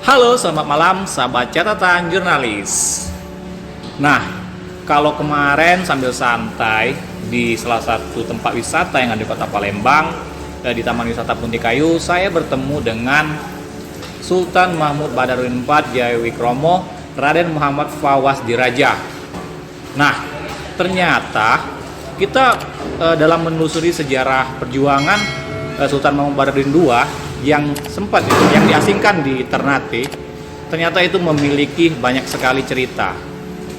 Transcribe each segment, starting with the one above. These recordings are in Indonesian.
Halo, selamat malam sahabat catatan jurnalis. Nah, kalau kemarin sambil santai di salah satu tempat wisata yang ada di Kota Palembang, di Taman Wisata Punti Kayu, saya bertemu dengan Sultan Mahmud Badarudin IV Jaya Wikromo, Raden Muhammad Fawaz Diraja. Nah, ternyata kita dalam menelusuri sejarah perjuangan Sultan Mahmud Badarudin II yang diasingkan di Ternate, ternyata itu memiliki banyak sekali cerita.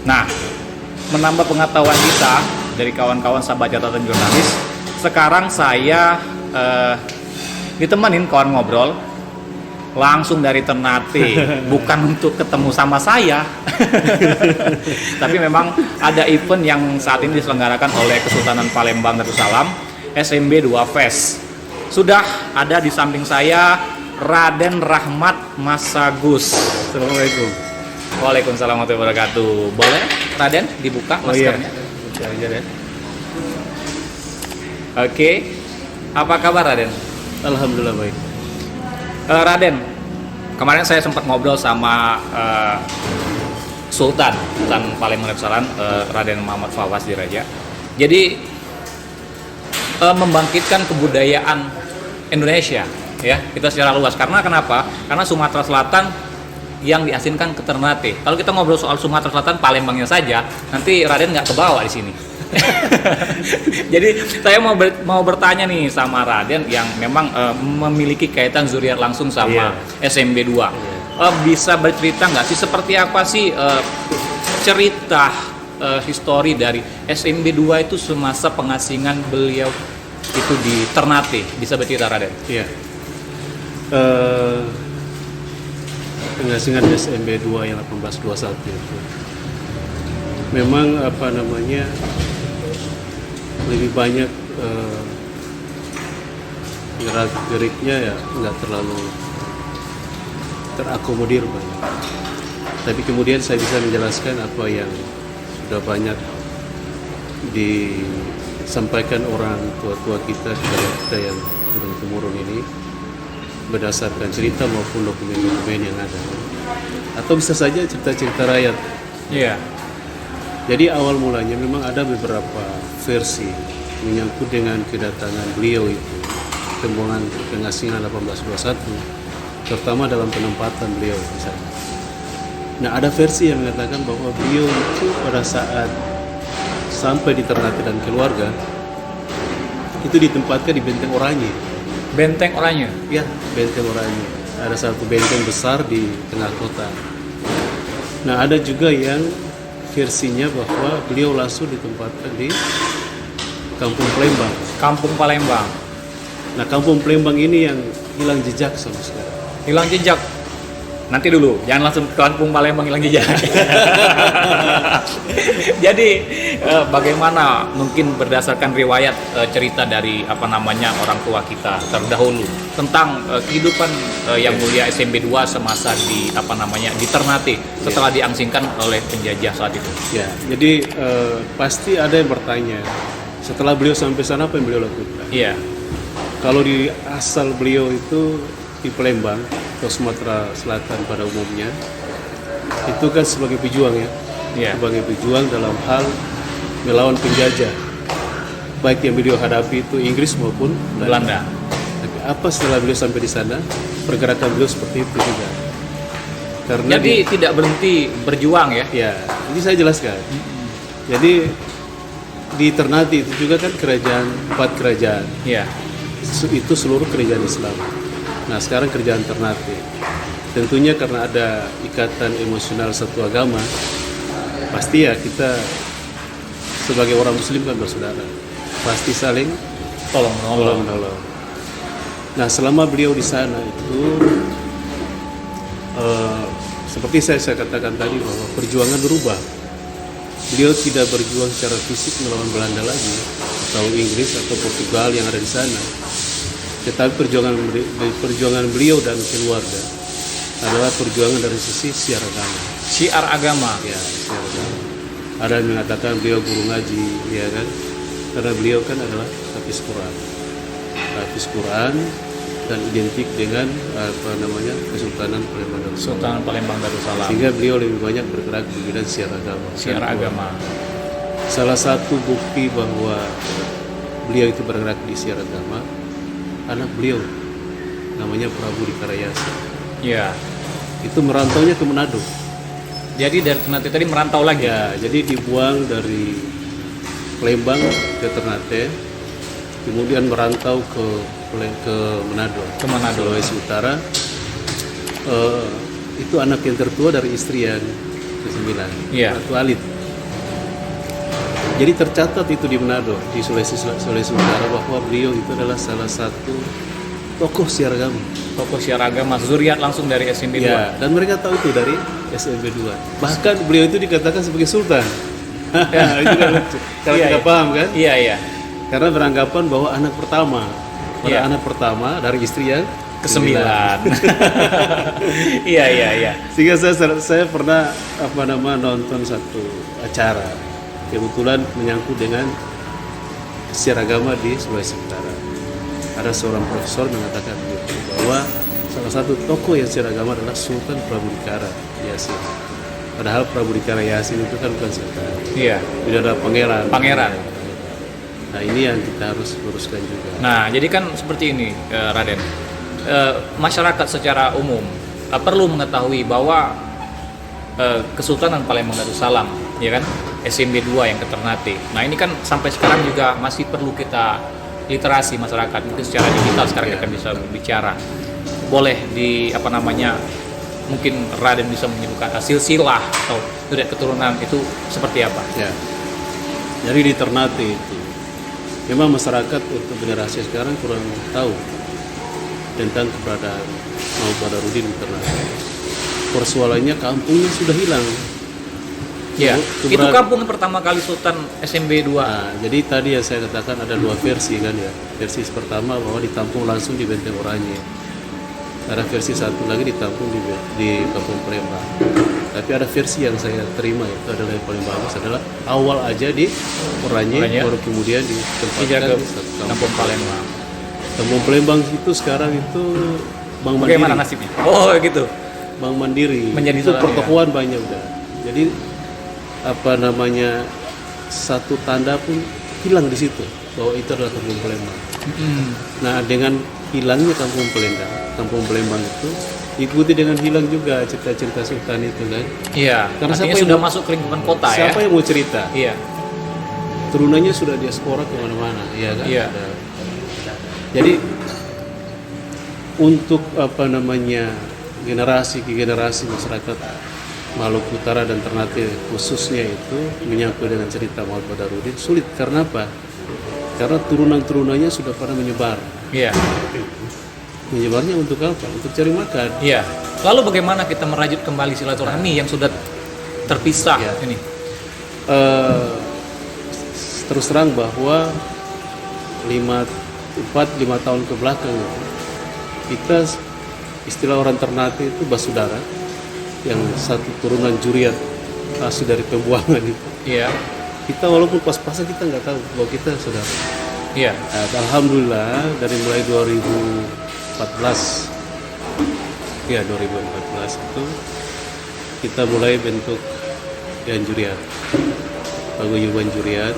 Nah, menambah pengetahuan kita dari kawan-kawan sahabat catatan jurnalis, sekarang saya ditemenin kawan ngobrol langsung dari Ternate, bukan untuk ketemu sama saya, tapi memang ada event yang saat ini diselenggarakan oleh Kesultanan Palembang Darussalam, SMB 2 Fest. Sudah ada di samping saya Raden Rahmat Masagus. Assalamualaikum. Waalaikumsalam warahmatullahi wabarakatuh. Boleh Raden dibuka maskernya? Buka aja deh. Oke. Apa kabar Raden? Alhamdulillah baik. Raden, kemarin saya sempat ngobrol sama Sultan Palembang Darussalam, Raden Muhammad Fawaz Diraja. Jadi membangkitkan kebudayaan Indonesia, ya, kita secara luas. Karena kenapa? Karena Sumatera Selatan yang diasingkan ke Ternate. Kalau kita ngobrol soal Sumatera Selatan, Palembangnya saja, nanti Raden nggak kebawa di sini. Jadi saya mau bertanya nih sama Raden yang memang memiliki kaitan zuriat langsung sama SMB 2. Bisa bercerita nggak sih seperti apa sih cerita histori dari SMB 2 itu semasa pengasingan beliau itu di Ternate? Bisa bercerita Raden? Iya. Pengasingan SMB 2 yang 1821 itu memang lebih banyak gerak-geriknya ya nggak terlalu terakomodir banyak. Tapi kemudian saya bisa menjelaskan apa yang sudah banyak disampaikan orang tua-tua kita kepada kita yang turun-temurun ini berdasarkan cerita maupun dokumen-dokumen yang ada, atau bisa saja cerita-cerita rakyat. Iya. Jadi awal mulanya memang ada beberapa versi menyangkut dengan kedatangan beliau itu, rombongan pengasingan 1821, terutama dalam penempatan beliau di sana. Nah, ada versi yang mengatakan bahwa beliau itu pada saat sampai di Ternate dan keluarga itu ditempatkan di Benteng Oranye. Benteng Oranye? Ya, Benteng Oranye. Ada satu benteng besar di tengah kota. Nah, ada juga yang versinya bahwa beliau langsung ditempatkan di Kampung Palembang. Kampung Palembang. Nah, Kampung Palembang ini yang hilang jejak sampai sekarang. Hilang jejak? Nanti dulu, jangan langsung ke Kampung Palembang hilang jejak. Jadi bagaimana mungkin berdasarkan riwayat cerita dari orang tua kita terdahulu tentang kehidupan yang mulia SMB 2 semasa di di Ternate setelah diasingkan oleh penjajah saat itu. Ya, jadi pasti ada yang bertanya, setelah beliau sampai sana apa yang beliau lakukan? Iya. Kalau di asal beliau itu di Palembang atau Sumatera Selatan pada umumnya, itu kan sebagai pejuang ya, sebagai pejuang dalam hal melawan penjajah, baik yang beliau hadapi itu Inggris maupun Belanda. Tapi apa setelah beliau sampai di sana, pergerakan beliau seperti itu juga. Karena jadi tidak berhenti berjuang ya? Ya, ini saya jelaskan. Jadi di Ternate itu juga kan empat kerajaan. Iya. Itu seluruh kerajaan Islam. Nah, sekarang kerajaan Ternate. Tentunya karena ada ikatan emosional satu agama, pasti ya kita sebagai orang Muslim kan bersaudara, pasti saling tolong menolong. Nah, selama beliau di sana itu seperti saya katakan tadi bahwa perjuangan berubah. Beliau tidak berjuang secara fisik melawan Belanda lagi atau Inggris atau Portugal yang ada di sana. Tetapi perjuangan beliau dan keluarga adalah perjuangan dari sisi syiar agama. Syiar agama? Ya, syiar agama. Ada yang mengatakan beliau guru ngaji, ya kan? Karena beliau kan adalah hafiz Quran. akan identik dengan Kesultanan Palembang Darussalam. Sultan Palembang Darussalam. Sehingga beliau lebih banyak bergerak di bidang syiar agama. Syiar agama. Salah satu bukti bahwa beliau itu bergerak di syiar agama, anak beliau namanya Prabu Dikarayasa. Ya. Itu merantaunya ke Manado. Jadi dari Ternate tadi merantau lagi. Ya, jadi dibuang dari Palembang ke Ternate, kemudian merantau ke Manado. Ke Manado. Sulawesi Utara. Itu anak yang tertua dari istri yang ke-9, Iya. Ratu Alit. Jadi tercatat itu di Manado, di Sulawesi Utara, bahwa beliau itu adalah salah satu tokoh syiar agama. Tokoh syiar agama, zuriat langsung dari SMB 2. Ya, dan mereka tahu itu dari SMB 2. Bahkan beliau itu dikatakan sebagai sultan. Itu kan lucu. Kalau Iya, tidak iya. paham kan? Iya, iya. Karena beranggapan bahwa anak pertama, Iya. anak pertama dari istri yang Ke-9. Iya, iya, iya. Sehingga saya pernah nonton satu acara, kebetulan menyangkut dengan syiar agama di Sulawesi Utara. Ada seorang profesor mengatakan begitu, bahwa salah satu tokoh yang syiar agama adalah Sultan Prabu Dikara Yasin. Padahal Prabu Dikara Yasin itu kan bukan sultan, Iya. tidak ada pangeran. Pangeran. Nah ini yang kita harus luruskan juga. Nah, jadi kan seperti ini, Raden. Masyarakat secara umum perlu mengetahui bahwa Kesultanan Palembang Darussalam, ya kan, SMB 2 yang ke Ternate. Nah, ini kan sampai sekarang juga masih perlu kita literasi masyarakat, mungkin secara digital sekarang kita bisa berbicara. Boleh mungkin Raden bisa menyebutkan silsilah atau dari keturunan itu seperti apa? Ya. Jadi di Ternate itu memang masyarakat untuk generasi sekarang kurang tahu tentang keberadaan Muhammad Badarudin di Ternate. Persoalannya kampungnya sudah hilang. Ya, itu kampung pertama kali Sultan SMB 2. Nah, jadi tadi yang saya katakan ada dua versi kan ya. Versi pertama bahwa ditampung langsung di Benteng Oranye. Ada versi satu lagi ditampung di Kampung Palembang. Tapi ada versi yang saya terima, itu adalah yang paling bagus adalah awal aja di Oranye, baru kemudian ditempatkan di Kampung Palembang. Kampung Palembang itu sekarang itu Bank Mandiri. Bagaimana nasibnya? Oh gitu. Bank Mandiri. Menjadi itu pertokoan banyak udah. Jadi satu tanda pun hilang di situ bahwa itu adalah Kampung Palembang. Nah, dengan hilangnya Kampung Palembang itu ikuti dengan hilang juga cerita-cerita sultan itu kan. Iya. Karena siapa yang sudah masuk ke lingkungan kota siapa yang mau cerita? Iya. Turunannya sudah diaspora kemana-mana, ya kan? Iya. Jadi untuk generasi ke generasi masyarakat Maluku Utara dan Ternate khususnya itu menyangkut dengan cerita Muhammad Badarudin sulit. Karena apa? Karena turunan-turunannya sudah pada menyebar. Iya. Menyebarnya untuk apa? Untuk cari makan. Iya. Lalu bagaimana kita merajut kembali silaturahmi yang sudah terpisah ini? Terus terang bahwa 5 tahun ke belakang kita istilah orang Ternate itu basudara, yang satu turunan juriat asli dari pembuangan itu. Iya. Kita walaupun pas-pasan kita nggak tahu bahwa kita saudara. Iya. Nah, alhamdulillah dari mulai 2014 itu kita mulai bentuk yang juriat, paguyuban juriat.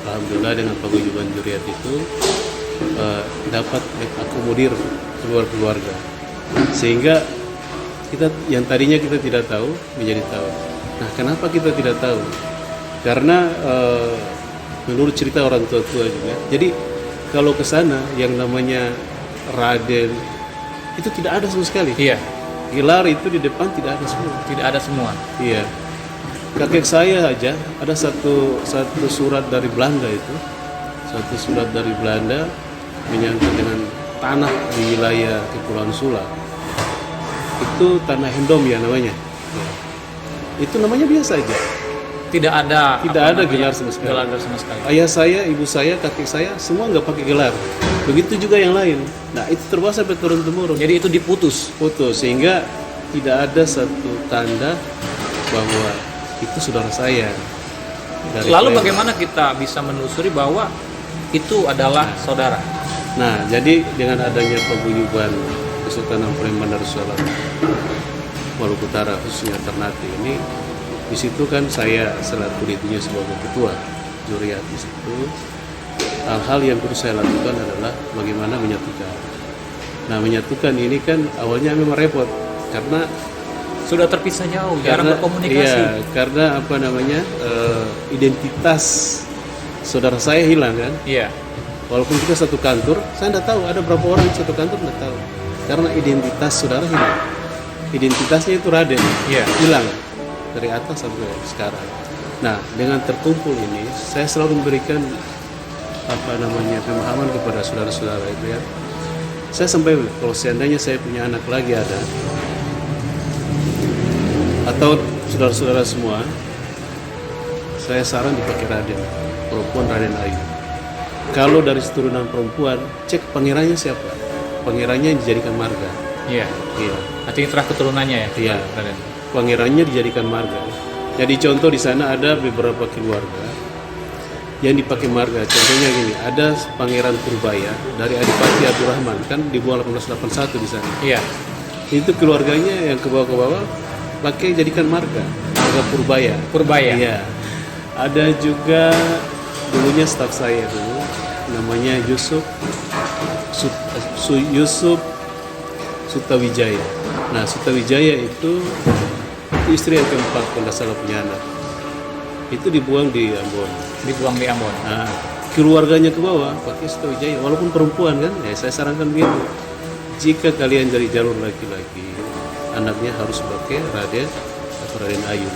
Alhamdulillah dengan paguyuban juriat itu dapat mengakomodir keluarga, sehingga kita yang tadinya kita tidak tahu menjadi tahu. Nah, kenapa kita tidak tahu? Karena menurut cerita orang tua-tua juga. Jadi kalau ke sana yang namanya Raden itu tidak ada sama sekali. Iya. Gelar itu di depan tidak ada semua. Tidak ada semua. Iya. Kakek saya aja ada satu surat dari Belanda itu. Satu surat dari Belanda menyangkut dengan tanah di wilayah Kepulauan Sula. Itu tanah Hendom ya namanya. Itu namanya biasa aja. Tidak ada gelar sama sekali. Gelar sama sekali. Ayah saya, ibu saya, kakek saya semua nggak pakai gelar. Begitu juga yang lain. Nah, itu terbawa sampai turun-temurun. Jadi itu diputus. Sehingga tidak ada satu tanda bahwa itu saudara saya. Lalu bagaimana kita bisa menelusuri bahwa itu adalah saudara? Nah, jadi dengan adanya paguyuban Kesultanan Palembang Darussalam Maluku Utara khususnya Ternate ini, di situ kan saya selaku dirinya sebagai ketua Zuriat di situ, hal-hal yang perlu saya lakukan adalah bagaimana menyatukan. Nah, menyatukan ini kan awalnya memang repot karena Sudah terpisah jauh, jarang berkomunikasi. iya, karena apa namanya identitas saudara saya hilang kan. Iya. Walaupun kita satu kantor, saya tidak tahu ada berapa orang satu kantor, tidak tahu. Karena identitas saudara hilang. Identitasnya itu Raden, Iya. hilang dari atas sampai sekarang. Nah, dengan terkumpul ini, saya selalu memberikan apa namanya pemahaman kepada saudara-saudara itu ya. Saya sampai kalau seandainya saya punya anak lagi ada, atau saudara-saudara semua, saya saran dipakai Raden, perempuan Raden Ayu. Kalau dari keturunan perempuan, cek pangerannya siapa? Pangerannya yang dijadikan marga. Iya. Iya, Artinya terah keturunannya ya. iya. Raden. Pangerannya dijadikan marga. Jadi contoh di sana ada beberapa keluarga yang dipakai marga. Contohnya gini, ada Pangeran Purbaya dari Adipati Abdurrahman, kan dibuang 1881 di sana. Iya. Itu keluarganya yang ke bawah pakai jadikan marga Purbaya. Purbaya. Iya. Ada juga dulunya staf saya dulu namanya Yusuf Yusuf Sutawijaya. Nah, Sutawijaya itu istri yang keempat kalau tidak salah punya anak. Itu dibuang di Ambon. Dibuang di Ambon. Nah, keluarganya ke bawah pakai Sutawijaya walaupun perempuan kan. Ya, saya sarankan begitu. Jika kalian dari jalur laki-laki, anaknya harus pakai Raden atau Raden Ayu.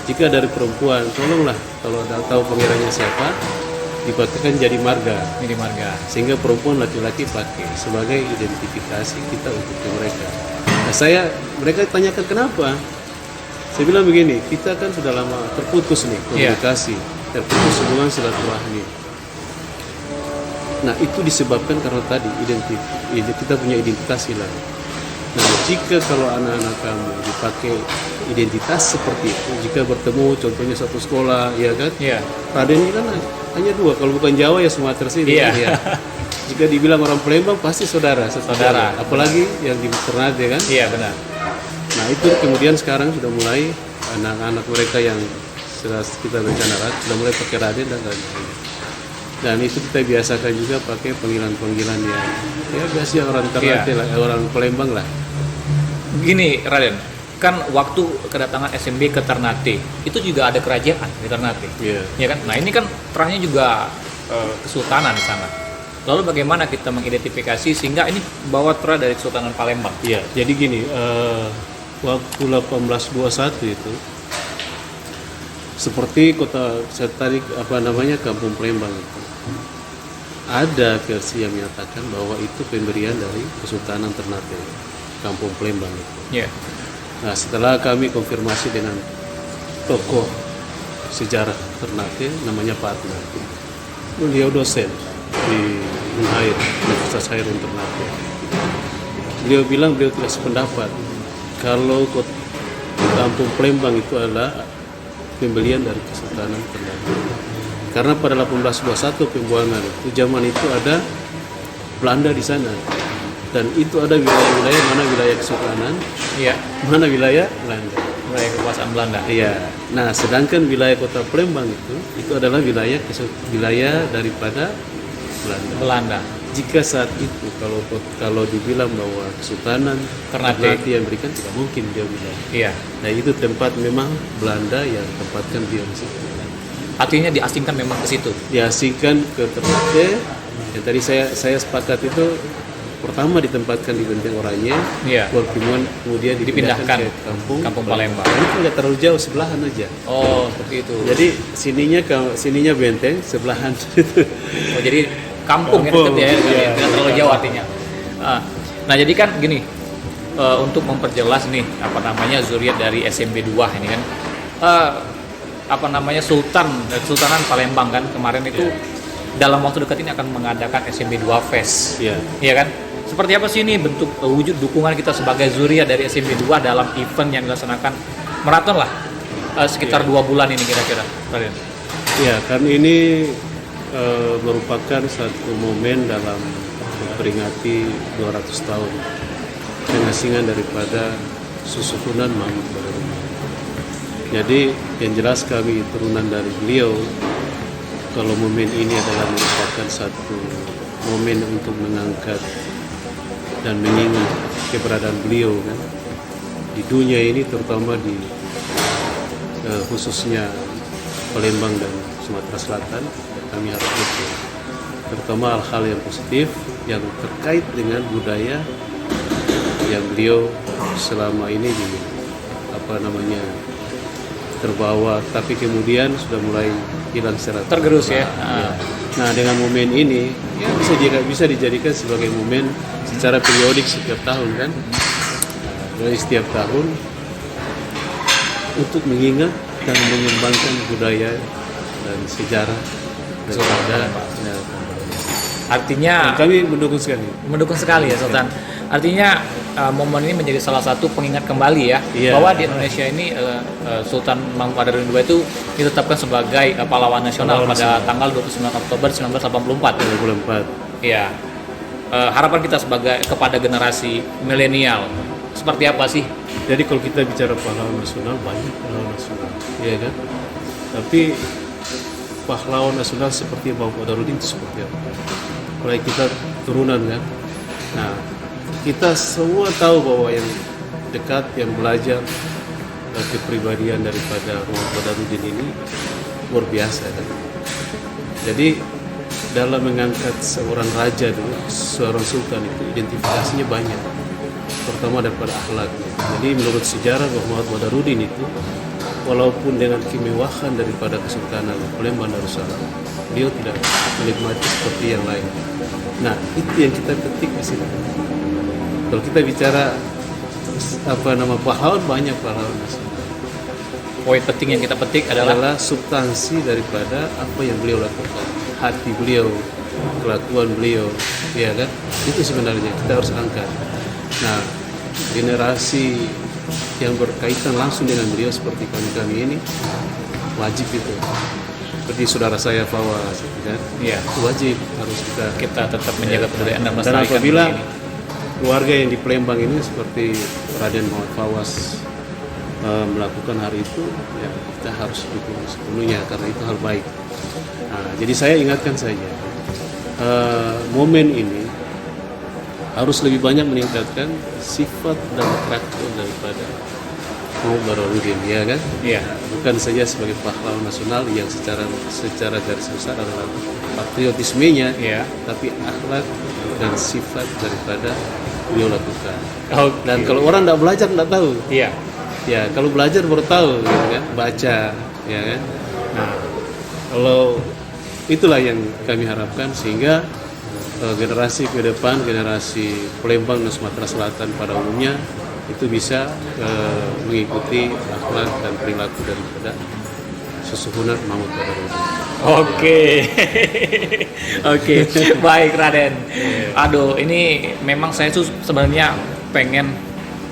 Jika dari perempuan, tolonglah kalau tahu pangerannya siapa, dipakaikan jadi marga. Ini marga. Sehingga perempuan laki-laki pakai sebagai identifikasi kita untuk mereka. Nah, mereka tanyakan kenapa? Saya bilang begini, kita kan sudah lama terputus nih komunikasi, terputus hubungan silaturahmi. Nah, itu disebabkan karena tadi kita punya identitas hilang. Nah, jika kalau anak-anak kamu dipakai identitas seperti itu, jika bertemu contohnya satu sekolah, ya kan? Iya. Raden ini kan hanya dua, kalau bukan Jawa ya Sumatera sini. Iya. Ya. Jika dibilang orang Palembang pasti saudara. Apalagi yang di Ternate kan? Iya, benar. Nah, itu kemudian sekarang sudah mulai anak-anak mereka yang sudah kita rencanakan sudah mulai pakai Raden dan lain-lain. Dan itu kita biasakan juga pakai panggilan-panggilan yang ya biasa orang Ternate lah, orang Palembang lah. Gini, Raden, kan waktu kedatangan SMB ke Ternate itu juga ada kerajaan di Ternate. Iya. Ya kan? Nah, ini kan terahnya juga kesultanan di sana. Lalu bagaimana kita mengidentifikasi sehingga ini bawa terah dari Kesultanan Palembang? Iya, jadi gini, waktu 1821 itu seperti kota saya tadi Kampung Palembang itu ada versi yang menyatakan bahwa itu pemberian dari Kesultanan Ternate, Kampung Palembang itu. Iya. Nah, setelah kami konfirmasi dengan tokoh sejarah Ternate namanya Pak Atna, beliau dosen di Unhair, Universitas Hairun Ternate. Beliau bilang beliau tidak sependapat kalau Kampung Palembang itu adalah pembelian dari Kesultanan Ternate. Karena pada 1821 pembuangan itu zaman itu ada Belanda di sana. Dan itu ada wilayah-wilayah mana wilayah Kesultanan, Iya. mana wilayah Belanda. Wilayah kekuasaan Belanda. Iya. Nah, sedangkan wilayah kota Palembang itu adalah wilayah daripada Belanda. Jika saat itu kalau dibilang bahwa Kesultanan Ternate yang berikan, tidak mungkin dia bilang. Iya. Nah, itu tempat memang Belanda yang tempatkan dia di situ. Artinya diasingkan memang ke situ. Diasingkan ke Ternate. Yang tadi saya sepakat itu pertama ditempatkan di Benteng Oranye, Iya. kemudian dipindahkan ke Kampung Palembang. Ini kan nggak terlalu jauh, sebelahan aja. Oh, seperti itu. Jadi sininya Benteng, sebelahan. Oh, jadi kampung ya, Kampung, ya, iya. tidak terlalu jauh artinya. Nah, jadi kan gini, untuk memperjelas nih zuriat dari SMB 2 ini kan, Kesultanan Palembang kan kemarin itu dalam waktu dekat ini akan mengadakan SMB 2 Fest. Iya. Iya kan? Seperti apa sih ini bentuk wujud dukungan kita sebagai zuriat dari SMB 2 dalam event yang dilaksanakan maraton lah sekitar 2 bulan ini kira-kira, Raden? Ya, kan ini merupakan satu momen dalam memperingati 200 tahun pengasingan daripada Susuhunan Mahmud Badarudin. Jadi yang jelas kami turunan dari beliau, kalau momen ini adalah merupakan satu momen untuk mengangkat dan mengingat keberadaan beliau kan di dunia ini, terutama di khususnya Palembang dan Sumatera Selatan. Kami harap itu terutama hal-hal yang positif yang terkait dengan budaya yang beliau selama ini terbawa, tapi kemudian sudah mulai hilang secara Tergerus ya. Nah, dengan momen ini ya bisa dijadikan sebagai momen secara periodik setiap tahun kan. Dari setiap tahun untuk mengingat dan mengembangkan budaya dan sejarah daripada Artinya kami mendukung sekali ya Sultan. Artinya momen ini menjadi salah satu pengingat kembali ya, bahwa di Indonesia ini Sultan Mahmud Badarudin II itu ditetapkan sebagai pahlawan nasional pada tanggal 29 Oktober 1984. Iya. Harapan kita kepada generasi milenial seperti apa sih? Jadi kalau kita bicara pahlawan nasional, banyak pahlawan nasional, ya kan? Tapi pahlawan nasional seperti Mahmud Badarudin itu seperti apa? Mulai kita turunan kan. Nah, kita semua tahu bahwa yang dekat, yang belajar kepribadian daripada Mahmud Badarudin ini luar biasa kan. Jadi dalam mengangkat seorang raja dulu, seorang sultan itu identifikasinya banyak, terutama daripada akhlaknya. Jadi menurut sejarah bahwa Mahmud Badarudin itu walaupun dengan kemewahan daripada Kesultanan Palembang Darussalam, beliau tidak menikmati seperti yang lain. Nah, itu yang kita petik di sini. Kalau kita bicara pahlawan, banyak pahlawan nasional. Poin penting yang kita petik adalah substansi daripada apa yang beliau lakukan, hati beliau, kelakuan beliau, ya kan? Itu sebenarnya kita harus angkat. Nah, generasi yang berkaitan langsung dengan beliau seperti kami ini wajib itu. Seperti saudara saya Fawaz, kan? Iya. Wajib harus kita tetap menjaga kebudayaan dan dan melestarikan apabila ini. keluarga yang di Palembang ini seperti Raden Muhammad Fawaz melakukan hari itu, ya kita harus dukung sepenuhnya karena itu hal baik. Nah, jadi saya ingatkan saja momen ini harus lebih banyak meningkatkan sifat dan karakter daripada Mahmud Badarudin, ya kan? Iya. Bukan saja sebagai pahlawan nasional yang secara garis besar adalah patriotismenya, Iya. tapi akhlak dan sifat daripada beliau lakukan. Okay. Dan kalau orang tidak belajar tidak tahu. Iya. Ya, kalau belajar baru tahu, gitu kan? Baca, ya kan? Nah, kalau itulah yang kami harapkan sehingga generasi ke depan, generasi Palembang dan Sumatera Selatan pada umumnya itu bisa mengikuti akhlak dan perilaku daripada Susuhunan Mahmud Badarudin. Oke. Oke, baik Raden. Aduh, ini memang saya tuh sebenarnya pengen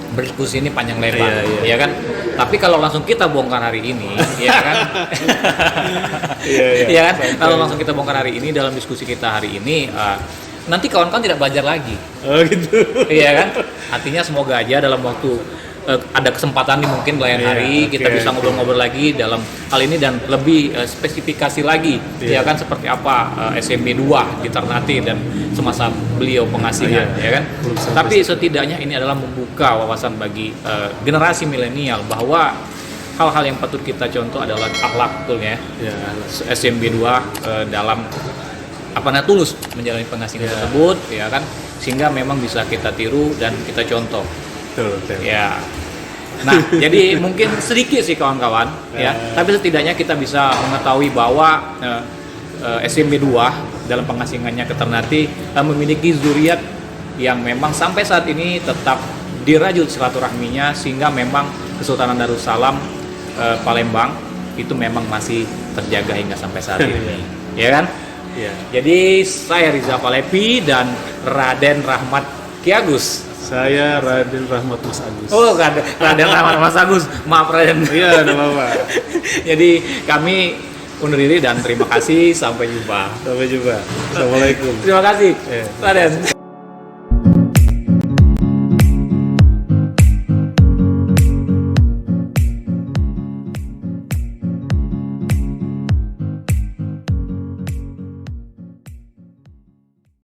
berdiskusi ini panjang lebar, ya kan? Tapi kalau langsung kita bongkar hari ini, ya kan? Ya kan? Kalau langsung kita bongkar hari ini dalam diskusi kita hari ini, nanti kawan-kawan tidak belajar lagi. Oh gitu. Iya kan? Artinya semoga aja dalam waktu ada kesempatan nih mungkin lain hari kita bisa ngobrol-ngobrol lagi dalam hal ini dan lebih spesifikasi lagi, ya kan, seperti apa SMB 2 di Ternate dan semasa beliau pengasingan, ya kan. Tapi setidaknya ini adalah membuka wawasan bagi generasi milenial bahwa hal-hal yang patut kita contoh adalah akhlak, betulnya SMB 2 dalam tulus menjalani pengasingan tersebut, ya kan, sehingga memang bisa kita tiru dan kita contoh. Betul. Ya. Nah, jadi mungkin sedikit sih kawan-kawan, ya. Tapi setidaknya kita bisa mengetahui bahwa SMB 2 dalam pengasingannya ke Ternate memiliki zuriat yang memang sampai saat ini tetap dirajut silaturahminya, sehingga memang Kesultanan Darussalam Palembang itu memang masih terjaga hingga sampai saat ini. Ya kan? Ya. Jadi saya Riza Palepi dan Raden Rahmat Ki Agus. Saya Raden Rahmat Mas Agus. Oh, Raden Rahmat Mas Agus. Maaf Raden. Iya, enggak apa-apa. Jadi kami undur diri dan terima kasih. Sampai jumpa. Sampai jumpa. Assalamualaikum. Terima kasih, Raden.